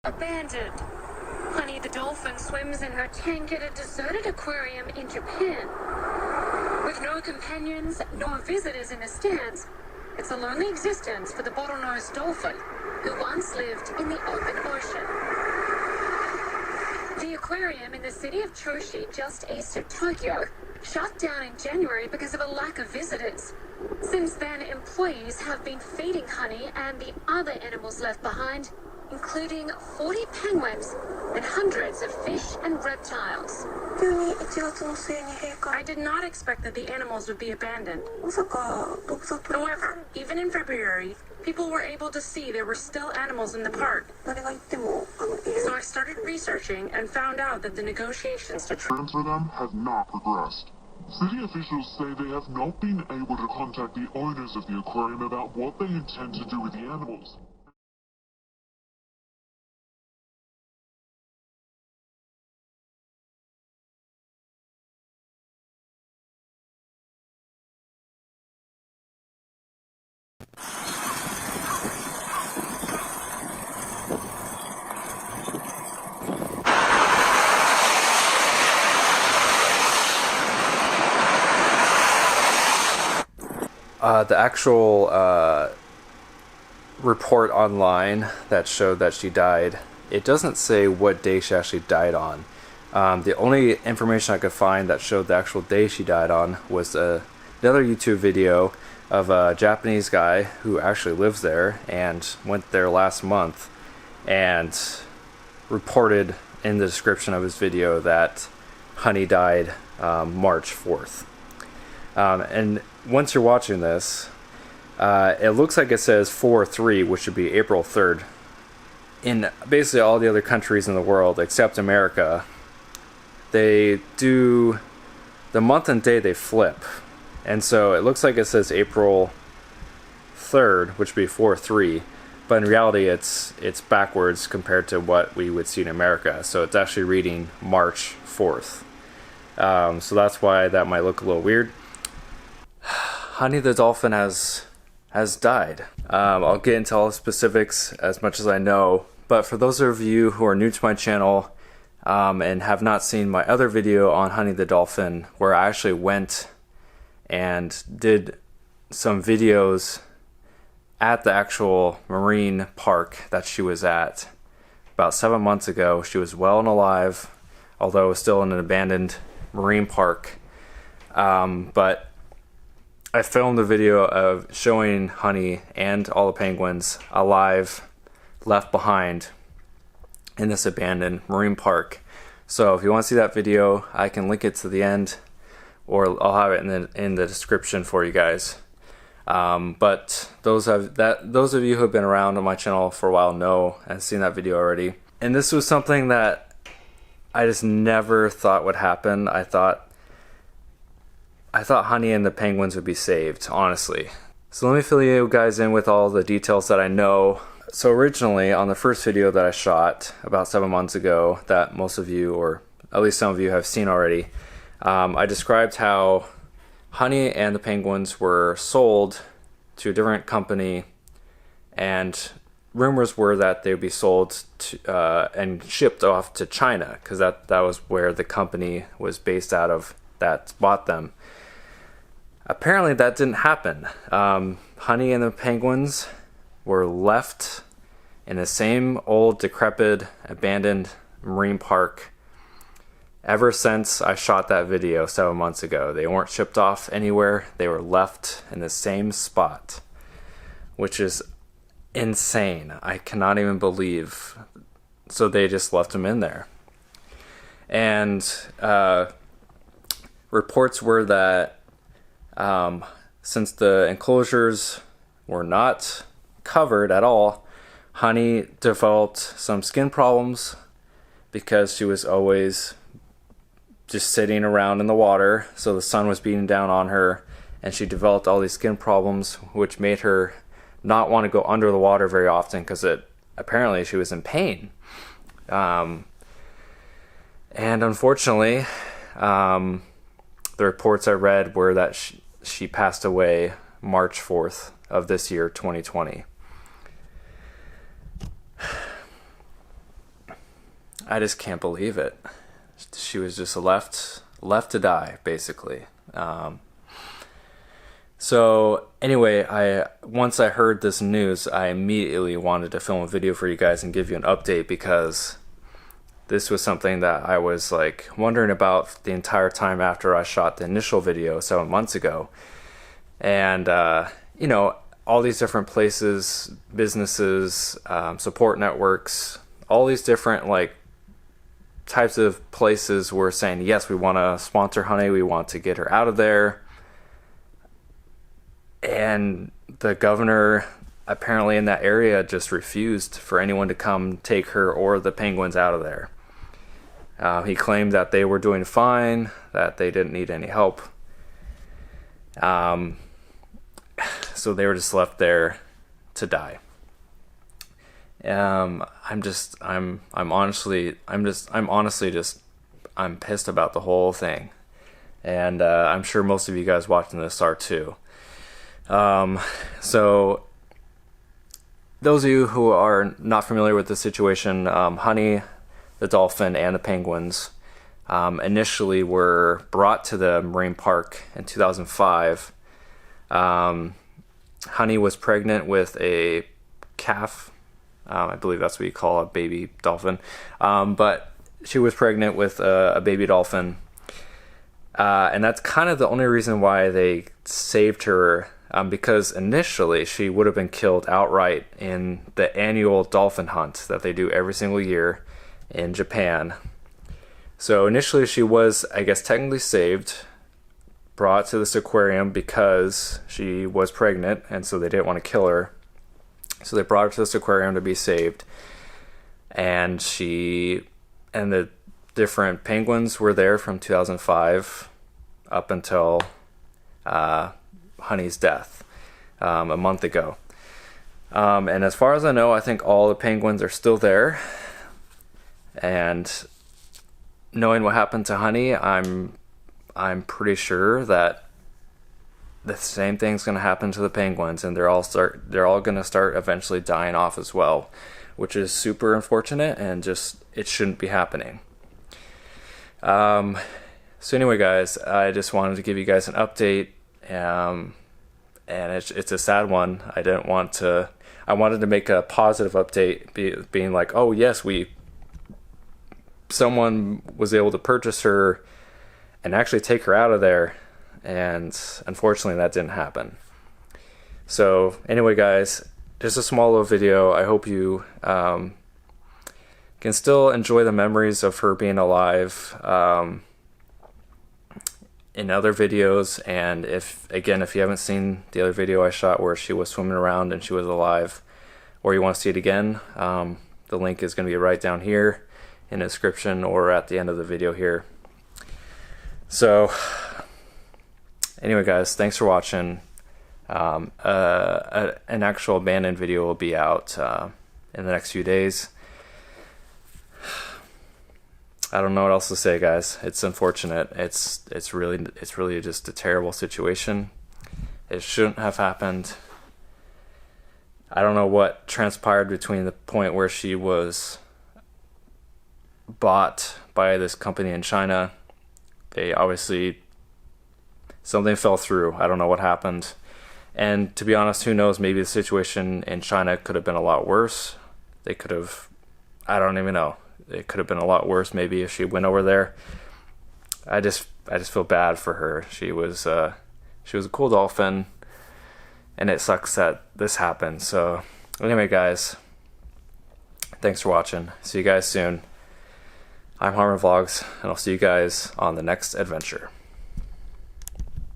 abandoned. Honey the Dolphin swims in her tank at a deserted aquarium in Japan. With no companions nor visitors in the stands, it's a lonely existence for the bottlenose dolphin, who once lived in the open ocean. The aquarium in the city of Choshi, just east of Tokyo, shut down in January because of a lack of visitors. Since then, employees have been feeding Honey and the other animals left behind, including 40 penguins and hundreds of fish and reptiles. I did not expect that the animals would be abandoned. However, even in February, people were able to see there were still animals in the park. So I started researching and found out that the negotiations to transfer them have not progressed. City officials say they have not been able to contact the owners of the aquarium about what they intend to do with the animals. The actual report online that showed that she died, it doesn't say what day she actually died on. The only information I could find that showed the actual day she died on was another YouTube video of a Japanese guy who actually lives there and went there last month and reported in the description of his video that Honey died March 4th. And once you're watching this, it looks like it says 4/3, which would be April 3rd. In basically all the other countries in the world except America, they do the month and day, they flip. And so it looks like it says April 3rd, which would be 4/3, but in reality it's backwards compared to what we would see in America. So it's actually reading March 4th. So that's why that might look a little weird. Honey the Dolphin has died. I'll get into all the specifics as much as I know, but for those of you who are new to my channel and have not seen my other video on Honey the Dolphin, where I actually went and did some videos at the actual marine park that she was at about 7 months ago. She was well and alive, although still in an abandoned marine park. But I filmed a video of showing Honey and all the penguins alive, left behind in this abandoned marine park. So if you want to see that video, I can link it to the end, or I'll have it in the description for you guys. But those of you who have been around on my channel for a while know and seen that video already. And this was something that I just never thought would happen. I thought Honey and the penguins would be saved, honestly. So let me fill you guys in with all the details that I know. So originally, on the first video that I shot about 7 months ago, that most of you, or at least some of you, have seen already, I described how Honey and the penguins were sold to a different company, and rumors were that they would be sold to, and shipped off to China, because that was where the company was based out of that bought them. Apparently that didn't happen. Honey and the penguins were left in the same old, decrepit, abandoned marine park ever since I shot that video 7 months ago. They weren't shipped off anywhere. They were left in the same spot, which is insane. I cannot even believe. So they just left them in there. And reports were that since the enclosures were not covered at all, Honey developed some skin problems because she was always just sitting around in the water, so the sun was beating down on her, and she developed all these skin problems, which made her not want to go under the water very often, because apparently she was in pain. And unfortunately, the reports I read were that she passed away March 4th of this year, 2020. I just can't believe it. She was just left to die, basically. So anyway, once I heard this news, I immediately wanted to film a video for you guys and give you an update, because this was something that I was like wondering about the entire time after I shot the initial video 7 months ago. And you know, all these different places, businesses, support networks, all these different like types of places were saying, yes, we want to sponsor Honey, we want to get her out of there. And the governor apparently in that area just refused for anyone to come take her or the penguins out of there. He claimed that they were doing fine, that they didn't need any help. So they were just left there to die. I'm honestly pissed about the whole thing, and I'm sure most of you guys watching this are too. So those of you who are not familiar with the situation, Honey the Dolphin and the penguins initially were brought to the marine park in 2005. Honey was pregnant with a calf. I believe that's what you call a baby dolphin. But she was pregnant with a baby dolphin. And that's kind of the only reason why they saved her, because initially she would have been killed outright in the annual dolphin hunt that they do every single year in Japan. So initially she was, I guess, technically saved, brought to this aquarium because she was pregnant, and so they didn't want to kill her. So they brought her to this aquarium to be saved. And the different penguins were there from 2005 up until Honey's death a month ago. And as far as I know, I think all the penguins are still there. And knowing what happened to Honey, I'm pretty sure that the same thing's going to happen to the penguins, and they're all going to start eventually dying off as well, which is super unfortunate, and just it shouldn't be happening. So anyway, guys, I just wanted to give you guys an update, and it's a sad one. I wanted to make a positive update, being like, oh yes, someone was able to purchase her and actually take her out of there, and unfortunately that didn't happen. So anyway, guys, just a small little video. I hope you can still enjoy the memories of her being alive in other videos. And if you haven't seen the other video I shot where she was swimming around and she was alive, or you want to see it again, the link is going to be right down here in the description or at the end of the video here. So anyway, guys, thanks for watching. An actual abandoned video will be out in the next few days. I don't know what else to say, guys. It's unfortunate. It's really just a terrible situation. It shouldn't have happened. I don't know what transpired between the point where she was bought by this company in China. They obviously, something fell through. I don't know what happened. And to be honest, who knows, maybe the situation in China could have been a lot worse. They could have, I don't even know. It could have been a lot worse maybe if she went over there. I just feel bad for her. She was a cool dolphin, and it sucks that this happened. So anyway, guys, thanks for watching. See you guys soon. I'm Harmon Vlogs, and I'll see you guys on the next adventure.